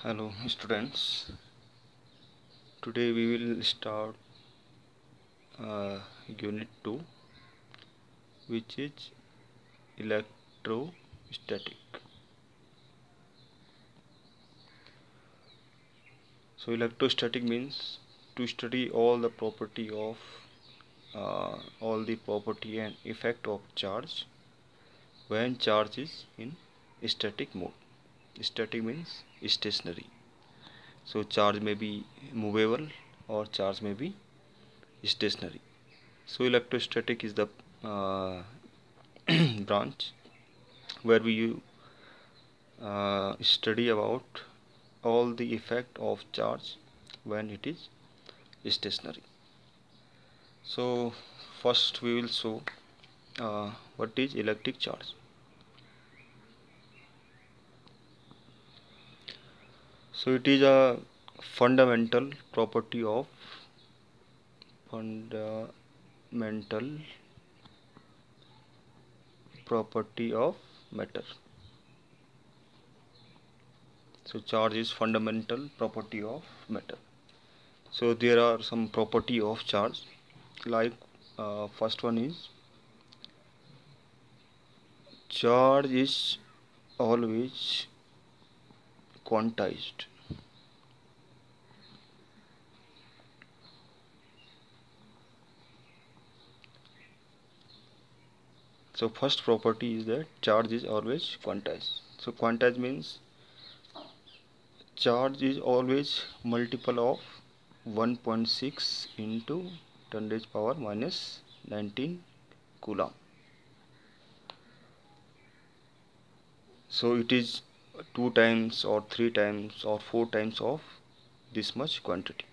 Hello students, today we will start unit 2, which is electrostatic. So electrostatic means to study all the property and effect of charge when charge is in static mode. Static means stationary. So charge may be movable or charge may be stationary. So electrostatic is the branch where we study about all the effect of charge when it is stationary. So first we will show what is electric charge. So it is a fundamental property of matter. So charge is fundamental property of matter. So there are some property of charge, like first one is charge is always quantized. So first property is that charge is always quantized. So quantized means charge is always multiple of 1.6 into 10 raised power minus 19 coulomb. So it is 2 times or 3 times or 4 times of this much quantity.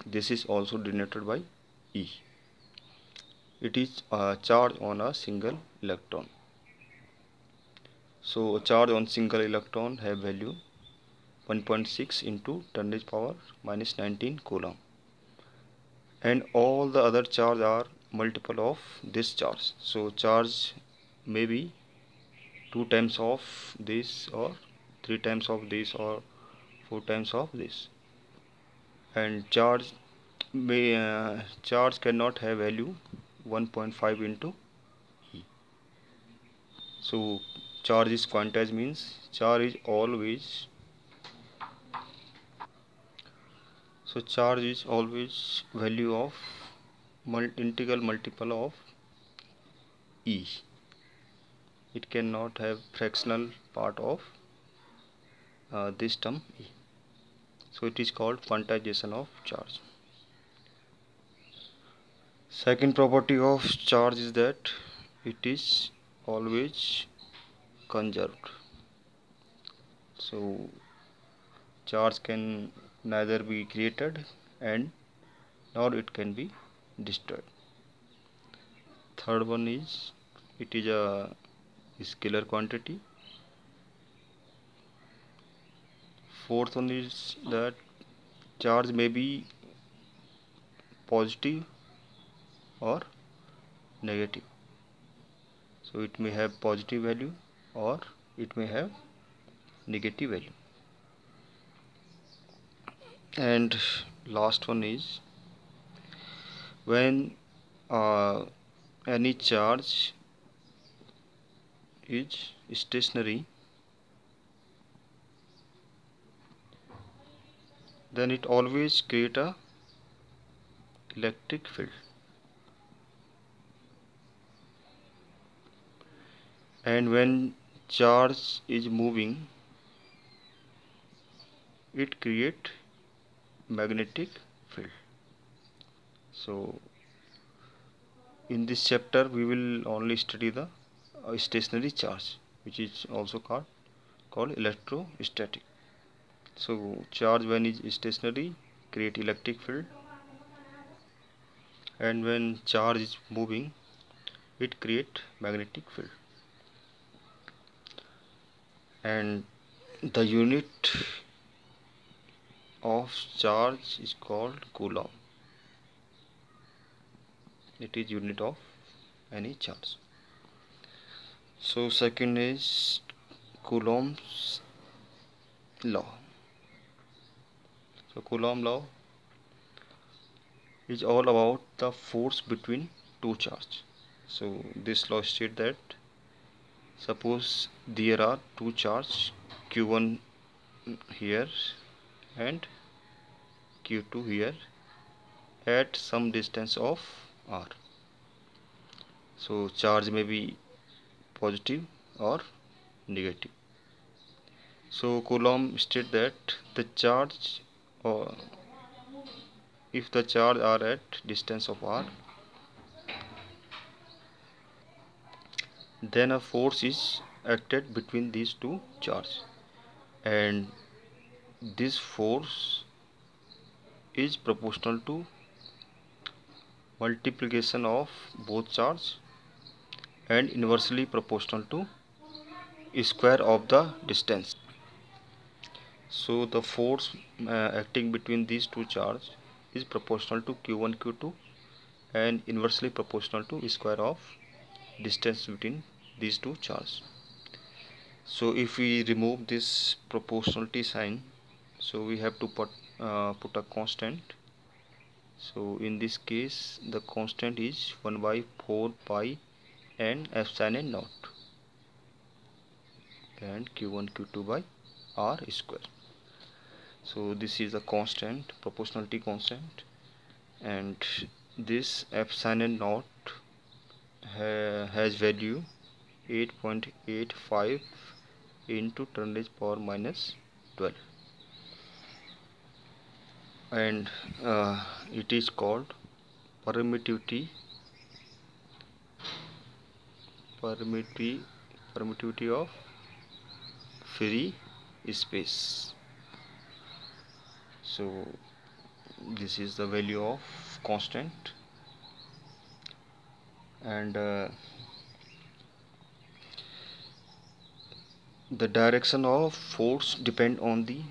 This is also denoted by E. It is a charge on a single electron. So a charge on single electron have value 1.6 into 10 raised power minus 19 coulomb, and all the other charge are multiple of this charge. So charge may be 2 times of this or 3 times of this or 4 times of this, and charge cannot have value 1.5 into E. So charge is quantized means charge is always value of integral multiple of E. It cannot have fractional part of this term E. So it is called quantization of charge. Second property of charge is that it is always conserved. So charge can neither be created and nor it can be destroyed. Third one is it is a scalar quantity. Fourth one is that charge may be positive or negative. So it may have positive value or it may have negative value. And last one is when any charge is stationary, then it always create a electric field, and when charge is moving, it create magnetic field. So in this chapter we will only study the stationary charge, which is also called electrostatic. So charge when is stationary create electric field, and when charge is moving it create magnetic field. And the unit of charge is called coulomb. It is unit of any charge. So second is Coulomb's law. So Coulomb law is all about the force between two charges. So this law states that suppose there are two charges Q1 here and Q2 here at some distance of r. So charge may be positive or negative. So Coulomb states that the charge, or if the charge are at distance of r, then a force is acted between these two charges, and this force is proportional to multiplication of both charges and inversely proportional to square of the distance. So the force acting between these two charges is proportional to Q1 Q2 and inversely proportional to square of distance between these two charges. So if we remove this proportionality sign, so we have to put a constant. So in this case the constant is 1 by 4 pi and epsilon naught and Q1 Q2 by r square. So this is a constant, proportionality constant, and this epsilon naught has value 8.85 into 10 raised power minus 12, and it is called permittivity of free space. So this is the value of constant, and the direction of force depend on the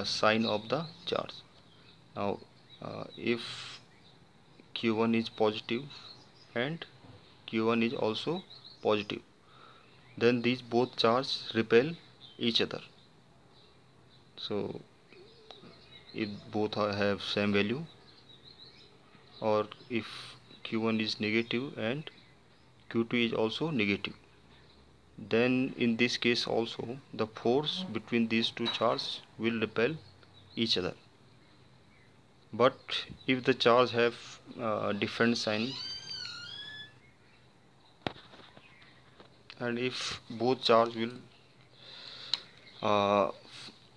sign of the charge. Now if Q1 is positive and Q1 is also positive, then these both charges repel each other. So if both have same value, or if Q1 is negative and Q2 is also negative, then in this case also the force between these two charges will repel each other. But if the charge have different sign, and if both charge will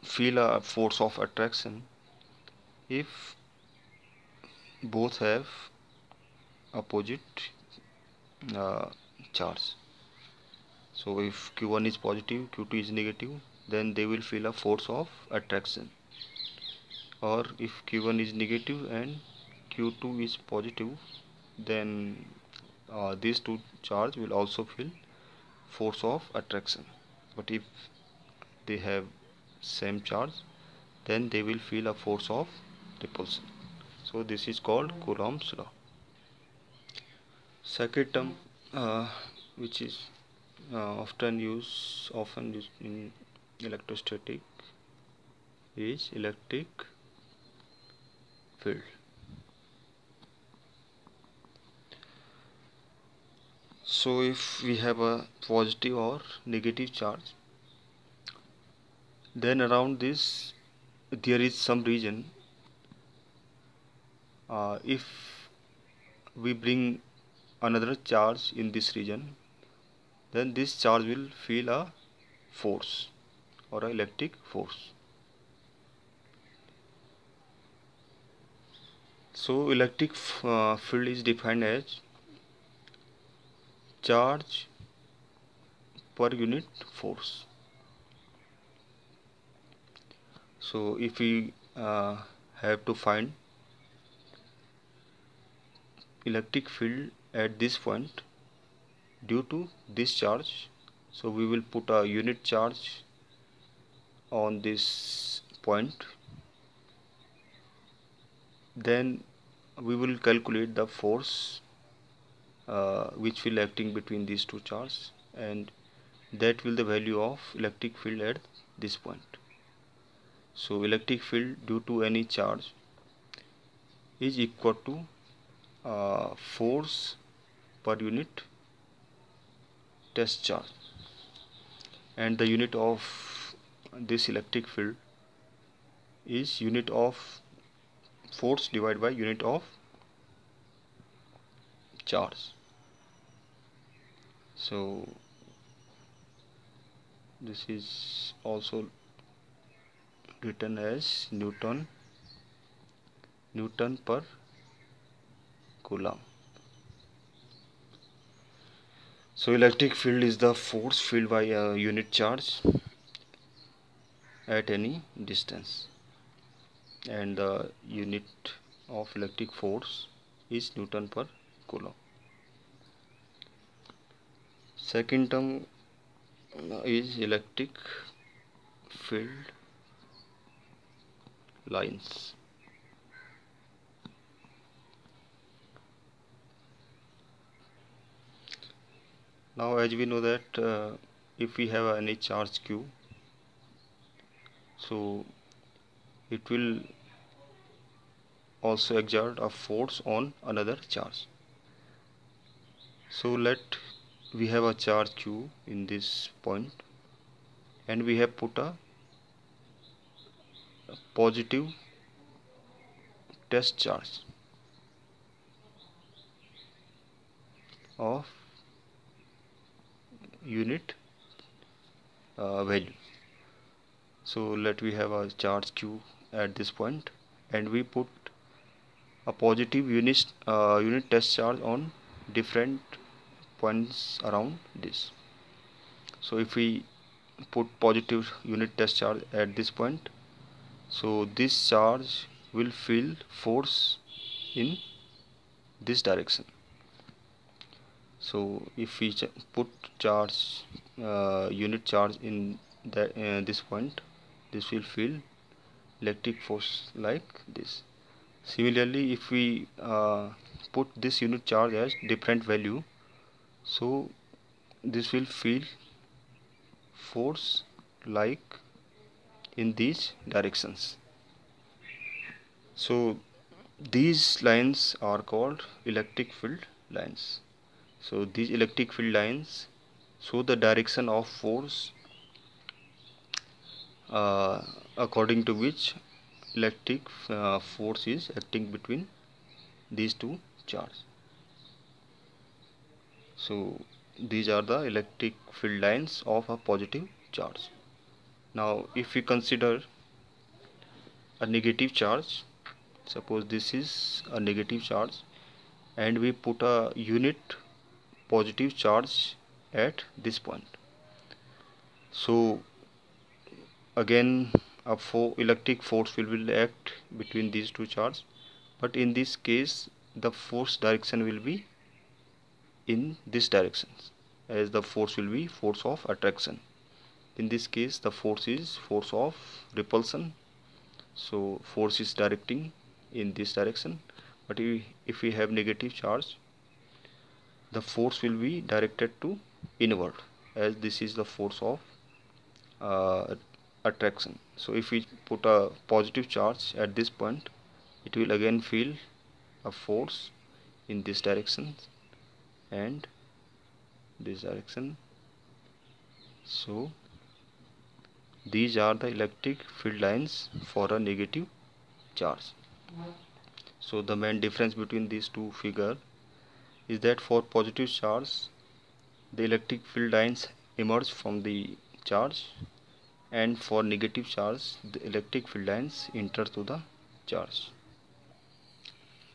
feel a force of attraction, if both have opposite charge. So if Q1 is positive, Q2 is negative, then they will feel a force of attraction. Or if Q1 is negative and Q2 is positive, then these two charge will also feel force of attraction. But if they have same charge, then they will feel a force of repulsion. So this is called Coulomb's law. Second term, which is often used in electrostatic, is electric field. So if we have a positive or negative charge, then around this there is some region. If we bring another charge in this region, then this charge will feel a force or an electric force. So electric field is defined as charge per unit force. So if we have to find electric field at this point due to this charge, so we will put a unit charge on this point, then we will calculate the force which will acting between these two charges, and that will the value of electric field at this point. So electric field due to any charge is equal to force per unit test charge, and the unit of this electric field is unit of force divided by unit of charge. So this is also written as Newton per coulomb. So electric field is the force filled by a unit charge at any distance, and the unit of electric force is Newton per coulomb. Second term is electric field lines. Now as we know that if we have any charge q, so it will also exert a force on another charge. So we have a charge q in this point, and we have put a positive test charge of unit value. So we have a charge q at this point, and we put a positive unit test charge on different points around this. So if we put positive unit test charge at this point, so this charge will feel force in this direction. So if we put charge unit charge in this point, this will feel electric force like this. Similarly, if we put this unit charge as different value, so this will feel force like in these directions. So these lines are called electric field lines. So these electric field lines show the direction of force according to which electric force is acting between these two charges. So these are the electric field lines of a positive charge. Now if we consider a negative charge, suppose this is a negative charge, and we put a unit positive charge at this point. So again a electric force will act between these two charges, but in this case the force direction will be in this direction, as the force will be force of attraction. In this case the force is force of repulsion, so force is directing in this direction. But if we have negative charge, the force will be directed to inward, as this is the force of attraction. So if we put a positive charge at this point, it will again feel a force in this direction and this direction. So these are the electric field lines for a negative charge. So the main difference between these two figures is that for positive charge, the electric field lines emerge from the charge, and for negative charge, the electric field lines enter to the charge.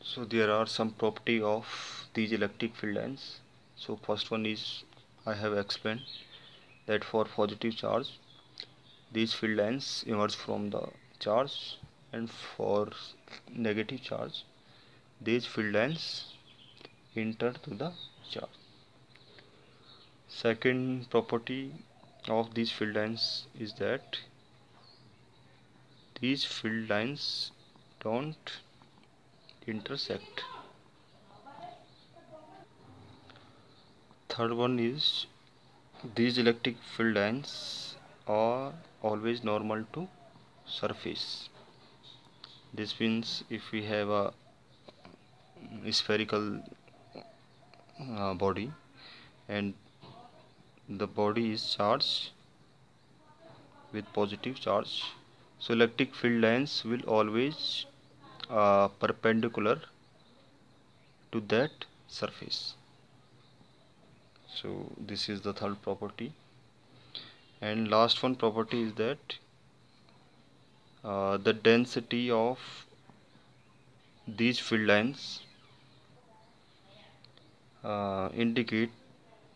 So there are some property of these electric field lines. So first one is, I have explained that for positive charge, these field lines emerge from the charge, and for negative charge, these field lines enter to the charge. Second property of these field lines is that these field lines don't intersect. Third one is, these electric field lines are always normal to surface. This means if we have a spherical body and the body is charged with positive charge, so electric field lines will always perpendicular to that surface. So this is the third property, and last one property is that the density of these field lines indicate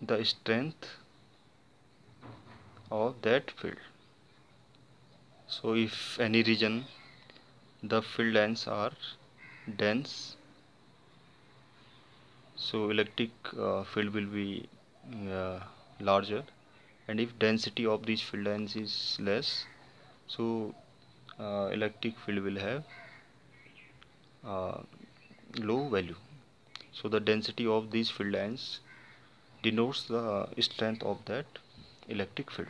the strength of that field. So if any region the field lines are dense, so electric field will be larger, and if density of these field lines is less, so electric field will have low value. So the density of these field lines denotes the strength of that electric field.